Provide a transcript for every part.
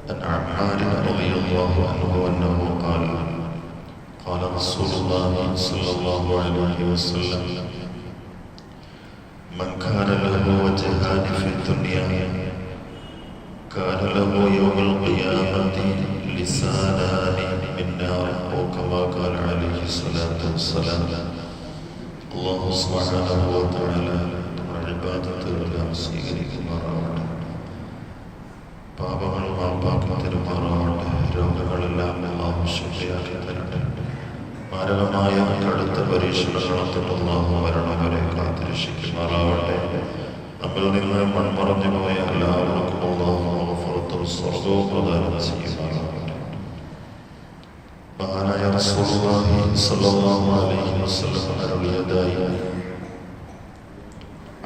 عن عمار رضي الله عنه أنه قال قال رسول الله صلى الله عليه وسلم من كان له وجهان في الدنيا كان له يوم القيامة لسانان من نار أو كما قال عليه الصلاة والسلام. الله سبحانه وتعالى ഇബാദത്തുകളെല്ലാം സ്വീകരിക്കുമാറാവട്ടെ. പാപങ്ങൾ മാപ്പാക്കി തരുമാറാവട്ടെ. രോഗങ്ങളെല്ലാം അല്ലാഹു ശിഫയാക്കി തരട്ടെ. മാരകമായ കടുത്ത പരീക്ഷണങ്ങളെ തൊട്ട് അല്ലാഹു മരണം വരെ കാത്തുരക്ഷിക്കുമാറാവട്ടെ. നമ്മിൽ നിന്ന് മൺമറഞ്ഞു പോയ എല്ലാവർക്കും അല്ലാഹു മഗ്ഫിറത്തും സ്വർഗ്ഗവും പ്രദാനം ചെയ്യുമാറാവട്ടെ. മഹാനായ റസൂലുള്ളാഹി സ്വല്ലല്ലാഹു അലൈഹി വസല്ലം അരുളിയതായി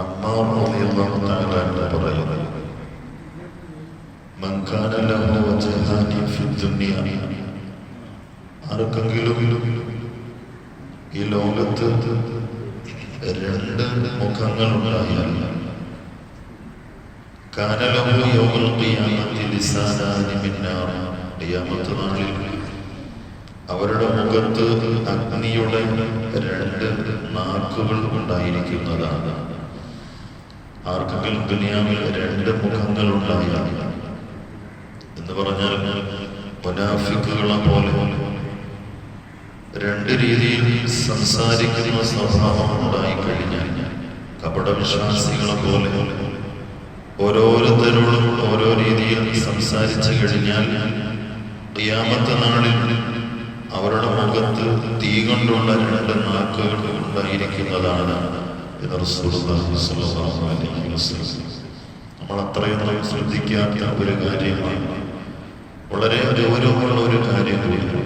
അമ്മാർ റളിയല്ലാഹു തആല അൻഹു പറയുന്നു, മൻ കാന ലഹു വജ്ഹാനി ഫിദ്ദുനിയ, ആർക്കെങ്കിലും ഈ ലോകത്ത് രണ്ട് മുഖങ്ങളുണ്ടായാൽ കാന ലഹു യൗമുൽ ഖിയാമത്തി ലിസാനാനി മിൻ നാർ, ഖിയാമത്ത് നാളിൽ അവരുടെ മുഖത്ത് അഗ്നിയുടെ രണ്ട് നാക്കുകൾ ഉണ്ടായിരിക്കുന്നതാണ്. ആർക്കെങ്കിലും ദുനിയാവിൽ രണ്ട് മുഖങ്ങൾ ഉണ്ടായാൽ എന്ന് പറഞ്ഞാൽ മുനാഫിക്കുകളെ പോലെ രണ്ട് രീതിയിൽ സംസാരിക്കുന്ന സ്വഭാവം ഉണ്ടായിക്കഴിഞ്ഞാൽ, കപടവിശ്വാസികളെ പോലെ ഓരോരുത്തരോടും ഓരോ രീതിയിൽ സംസാരിച്ചു കഴിഞ്ഞാൽ ഖിയാമത്ത് നാളിൽ അവരുടെ മുഖത്ത് തീ കൊണ്ടുള്ള രണ്ട് നാക്കുകൾ ഉണ്ടായിരിക്കുന്നതാണ്. നമ്മൾ അത്രയൊന്നും ശ്രദ്ധിക്കാത്ത ഒരു കാര്യമാണ്, വളരെ ഗൗരവമുള്ള ഒരു കാര്യം കൂടിയാണ്.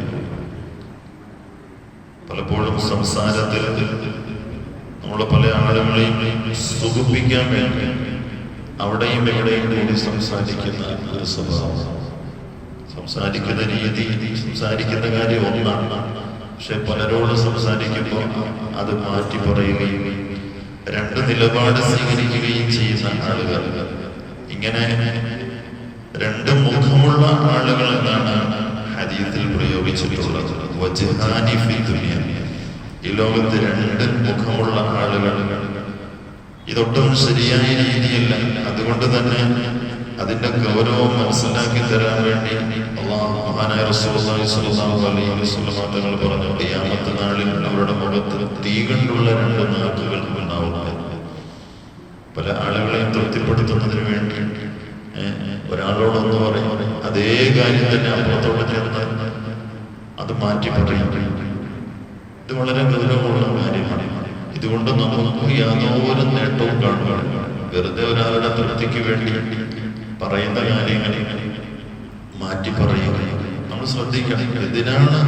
പലപ്പോഴും സംസാരത്തിൽ നമ്മൾ പല ആളുകളെയും സുഖിപ്പിക്കാൻ വേണ്ടി അവിടെയും എവിടെയും കൂടി സംസാരിക്കുന്ന ഒരു സ്വഭാവം. സംസാരിക്കുന്ന രീതി, സംസാരിക്കുന്ന കാര്യം ഒന്നാണ്, പക്ഷെ പലരോട് സംസാരിക്കുമ്പോൾ അത് മാറ്റി പറയുകയും രണ്ട് നിലപാട് സ്വീകരിക്കുകയും ചെയ്യുന്ന ആളുകൾ, ഇങ്ങനെ രണ്ട് മുഖമുള്ള ആളുകൾ എന്നാണ് ഹദീസിൽ പ്രയോഗിച്ചിട്ടുള്ളത്. വജ്ഹാനി ഫി ദുനിയ, ഈ ലോകത്ത് രണ്ട് മുഖമുള്ള ആളുകൾ. ഇതൊട്ടും ശരിയായ രീതിയല്ല. അതുകൊണ്ട് തന്നെ അതിന്റെ ഗൗരവം മനസ്സിലാക്കി തരാൻ വേണ്ടി മഹാനായ റസൂലുള്ളാഹി സ്വല്ലല്ലാഹു അലൈഹി വസല്ലം തങ്ങൾ പറഞ്ഞു, ഖിയാമത്ത് നാളിൽ അവരുടെ മുഖത്ത് തീ കൊണ്ടുള്ള രണ്ട് നാക്കുകൾ ഉണ്ടാവുന്നത്. പല ആളുകളെയും തൃപ്തിപ്പെടുത്തുന്നതിന് വേണ്ടി ഒരാളോടൊന്ന് പറയും, അതേ കാര്യം തന്നെ അപ്പുറത്തോട് ചേർന്ന് അത് മാറ്റി പറയും. ഇത് വളരെ ഗൗരവമുള്ള കാര്യമാണ്. ഇതുകൊണ്ട് നമുക്ക് യാതൊരു നേട്ടവും കാണുകയാണ്. വെറുതെ ഒരാളുടെ തൃപ്തിക്ക് വേണ്ടി പറയുന്ന കാര്യങ്ങൾ മാറ്റി പറയുക നമ്മൾ ശ്രദ്ധിക്കണം. എന്തിനാണ്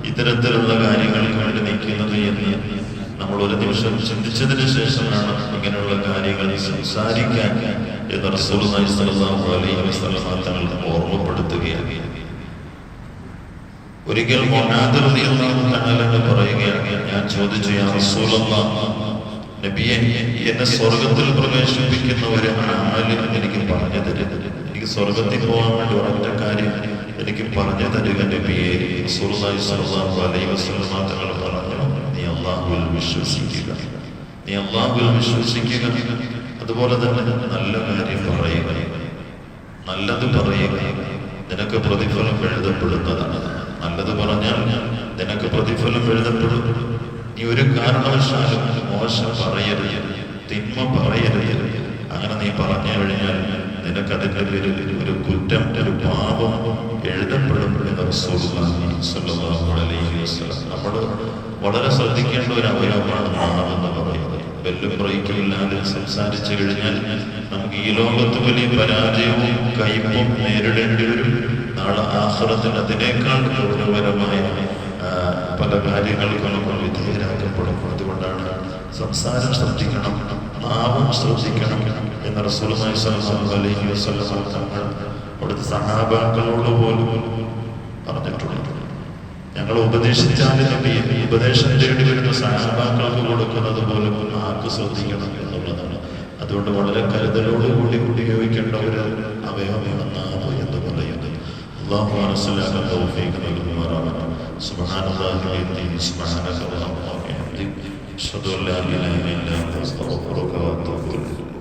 ഇത്തരത്തിലുള്ള കാര്യങ്ങൾക്ക് വേണ്ടി നിൽക്കുന്നത് എന്ന് നമ്മൾ ഒരു നിമിഷം ചിന്തിച്ചതിന് ശേഷമാണ് ഇങ്ങനെയുള്ള കാര്യങ്ങൾ സംസാരിക്കാൻ എന്ന് റസൂലുള്ളാഹി സ്വല്ലല്ലാഹു അലൈഹി വസല്ലം തങ്ങൾ ഓർമ്മപ്പെടുത്തുകയാണ്. ഒരിക്കൽ മുആദ് റളിയല്ലാഹു തആല പറയുകയാണ്, ഞാൻ ചോദിച്ചു, യാ റസൂലല്ലാഹ്, നബിയെ, എന്നെ സ്വർഗത്തിൽ പ്രവേശിപ്പിക്കുന്ന ഒരു അമൽ എനിക്ക് പറഞ്ഞു തരുന്നത്, എനിക്ക് സ്വർഗത്തിൽ പോകാൻ വേണ്ടി ഒരൊറ്റ കാര്യം എനിക്ക് പറഞ്ഞു തരിക നബിയെ. റസൂലുള്ളാഹി സ്വല്ലല്ലാഹു അലൈഹി വസല്ലം തങ്ങൾ പറഞ്ഞു, നീ അല്ലാഹുവിൽ വിശ്വസിക്കുക, നീ അല്ലാഹുവിൽ വിശ്വസിക്കുക, അതുപോലെ തന്നെ നല്ല കാര്യം പറയുക, നല്ലത് പറയുക, നിനക്ക് പ്രതിഫലം എഴുതപ്പെടുന്നതാണ്. നല്ലത് പറഞ്ഞാൽ നിനക്ക് പ്രതിഫലം എഴുതപ്പെടും. നീ ഒരു കാരണവശാലും മോശം പറയരുത്, തിന്മ പറയരുത്. അങ്ങനെ നീ പറഞ്ഞു കഴിഞ്ഞാൽ നിനക്കതിൻ്റെ പേരിൽ ഒരു കുറ്റം, ഒരു പാപം എഴുതപ്പെടും എന്ന് റസൂലുള്ളാഹി സ്വല്ലല്ലാഹു അലൈഹി വസല്ലം. നമ്മൾ വളരെ ശ്രദ്ധിക്കേണ്ട ഒരു അവയവമാണ് നാവെന്ന് പറയുന്നത്. വെല്ലും ബ്രേക്കും ഇല്ലാതെ സംസാരിച്ചു കഴിഞ്ഞാൽ നമുക്ക് ഈ ലോകത്ത് വലിയ പരാജയവും കയ്പും നേരിടേണ്ടി വരും. നാളെ ആഖിറത്തിൽ അതിനേക്കാൾ ഗൗരവകരമായ പല കാര്യങ്ങൾക്കും നമ്മൾ വിധേയരാക്കപ്പെടും. അതുകൊണ്ടാണ് സംസാരം ശ്രദ്ധിക്കണം, നാവും ശ്രദ്ധിക്കണം എന്ന് റസൂലുള്ളാഹി സ്വല്ലല്ലാഹു അലൈഹി വസല്ലം തങ്ങൾ അവിടുത്തെ സഹാബാക്കളോട് പോലും പറഞ്ഞിട്ടുണ്ട്. ഞങ്ങൾ ഉപദേശിച്ചാൽ ഉപദേശം തേടി വരുന്ന സഹാബാക്കൾക്ക് കൊടുക്കുന്നത് പോലും നാക്ക് ശ്രദ്ധിക്കണം എന്നുള്ളതാണ്. അതുകൊണ്ട് വളരെ കരുതലോടുകൂടി ഉപയോഗിക്കേണ്ട ഒരു അവയവമാണ് നാവ് എന്ന് പറയുന്നത്. അല്ലാഹു മനസ്സിലാക്കാൻ തൗഫീഖ് നൽകുമാറാകട്ടെ. സുബ്ഹാനല്ലാഹി വബിഹംദിഹി സുബ്ഹാനക അല്ലാഹുമ്മ വബിഹംദിക അഷ്ഹദു അൻ ലാ ഇലാഹ ഇല്ലാ അൻത അസ്തഗ്ഫിറുക വഅതൂബു ഇലൈക്.